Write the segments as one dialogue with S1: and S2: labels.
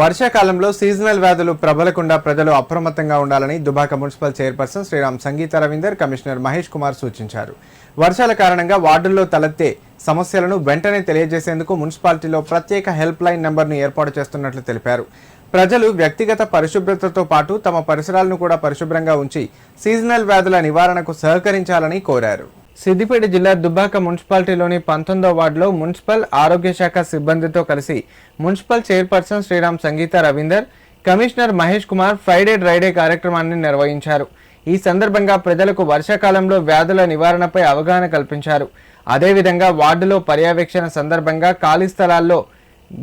S1: వర్షాకాలంలో సీజనల్ వ్యాధులు ప్రబలకుండా ప్రజలు అప్రమత్తంగా ఉండాలని Dubaka municipal chairperson Sriram Sangeetha Ravinder, commissioner Mahesh Kumar సూచించారు. వర్షాల కారణంగా వార్డుల్లో తలెత్తే సమస్యలను వెంటనే తెలియజేసేందుకు మున్సిపాలిటీలో ప్రత్యేక హెల్ప్ లైన్ నెంబర్ను ఏర్పాటు చేస్తున్నట్లు తెలిపారు. ప్రజలు వ్యక్తిగత పరిశుభ్రతతో పాటు తమ పరిసరాలను కూడా పరిశుభ్రంగా ఉంచి సీజనల్ వ్యాధుల నివారణకు సహకరించాలని కోరారు. సిద్దిపేట జిల్లా దుబ్బాక మున్సిపాలిటీలోని 19వ వార్డులో మున్సిపల్ ఆరోగ్య శాఖ సిబ్బందితో కలిసి municipal chairperson Sriram Sangeetha Ravinder, commissioner Mahesh Kumar Friday dry కార్యక్రమాన్ని నిర్వహించారు. ఈ సందర్భంగా ప్రజలకు వర్షాకాలంలో వ్యాధుల నివారణపై అవగాహన కల్పించారు. అదేవిధంగా వార్డులో పర్యవేక్షణ సందర్భంగా ఖాళీ స్థలాల్లో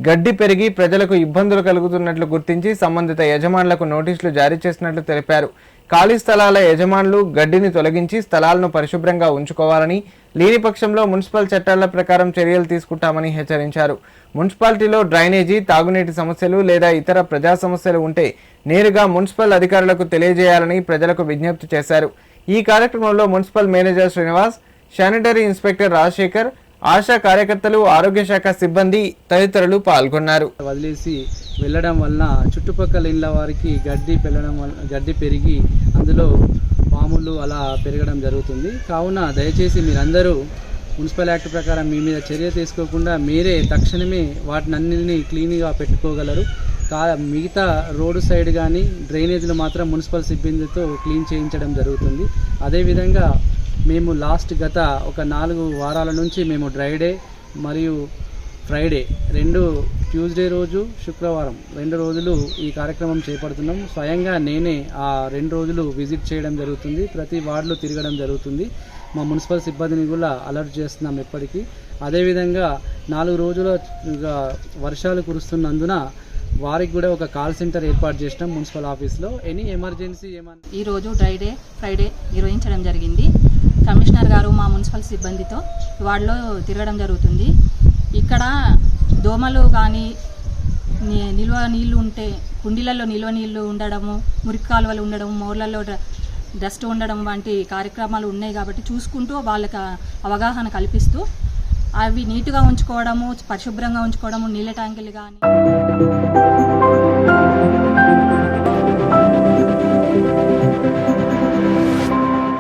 S1: గడ్డి పెరిగి ప్రజలకు ఇబ్బందులు కలుగుతున్నట్లు గుర్తించి సంబంధిత యజమానులకు నోటీసులు జారీ చేసినట్లు తెలిపారు. ఖాళీ స్థలాల యజమానులు గడ్డిని తొలగించి స్థలాలను పరిశుభ్రంగా ఉంచుకోవాలని, లేని పక్షంలో మున్సిపల్ చట్టాల ప్రకారం చర్యలు తీసుకుంటామని హెచ్చరించారు. మున్సిపాలిటీలో డ్రైనేజీ, తాగునీటి సమస్యలు లేదా ఇతర ప్రజా సమస్యలు ఉంటే నేరుగా మున్సిపల్ అధికారులకు తెలియజేయాలని ప్రజలకు విజ్ఞప్తి చేశారు. ఈ కార్యక్రమంలో municipal manager Srinivas, sanitary inspector Rajasekhar, ASHA కార్యకర్తలు, ఆరోగ్య శాఖ సిబ్బంది తదితరులు పాల్గొన్నారు.
S2: వదిలేసి వెళ్ళడం వలన చుట్టుపక్కల ఇళ్ళ వారికి గడ్డి పెరిగి అందులో పాములు అలా పెరగడం జరుగుతుంది. కావున దయచేసి మీరందరూ మున్సిపల్ యాక్ట్ ప్రకారం మీ మీద చర్య తీసుకోకుండా మీరే తక్షణమే వాటినన్నింటినీ క్లీన్గా పెట్టుకోగలరు. మిగతా రోడ్డు సైడ్ కానీ డ్రైనేజీలు మాత్రం మున్సిపల్ సిబ్బందితో క్లీన్ చేయించడం జరుగుతుంది. అదేవిధంగా మేము గత ఒక 4 వారాల నుంచి మేము డ్రైడే మరియు ఫ్రైడే 2 ట్యూస్డే రోజు, శుక్రవారం 2 రోజులు ఈ కార్యక్రమం చేపడుతున్నాం. స్వయంగా నేనే ఆ 2 రోజులు విజిట్ చేయడం జరుగుతుంది. ప్రతి వార్డులో తిరగడం జరుగుతుంది. మా మున్సిపల్ సిబ్బందిని కూడా అలర్ట్ చేస్తున్నాం ఎప్పటికీ. అదేవిధంగా 4 రోజుల వర్షాలు కురుస్తున్నందున వారికి కూడా ఒక కాల్ సెంటర్ ఏర్పాటు చేసినాం మున్సిపల్ ఆఫీస్లో. ఎనీ ఎమర్జెన్సీ
S3: ఈరోజు డ్రైడే ఫ్రైడే నిర్వహించడం జరిగింది. కమిషనర్ గారు మా మున్సిపల్ సిబ్బందితో వార్డులో తిరగడం జరుగుతుంది. ఇక్కడ దోమలు కానీ నిల్వ నీళ్లు ఉంటే కుండీలలో నిల్వ నీళ్లు ఉండడము, మురికి కాలువలు ఉండడం, మోర్లలో డస్ట్ ఉండడం వంటి కార్యక్రమాలు ఉన్నాయి. కాబట్టి చూసుకుంటూ వాళ్ళకి అవగాహన కల్పిస్తూ అవి నీట్గా ఉంచుకోవడము, పరిశుభ్రంగా ఉంచుకోవడము, నీళ్ళ ట్యాంకులు కానీ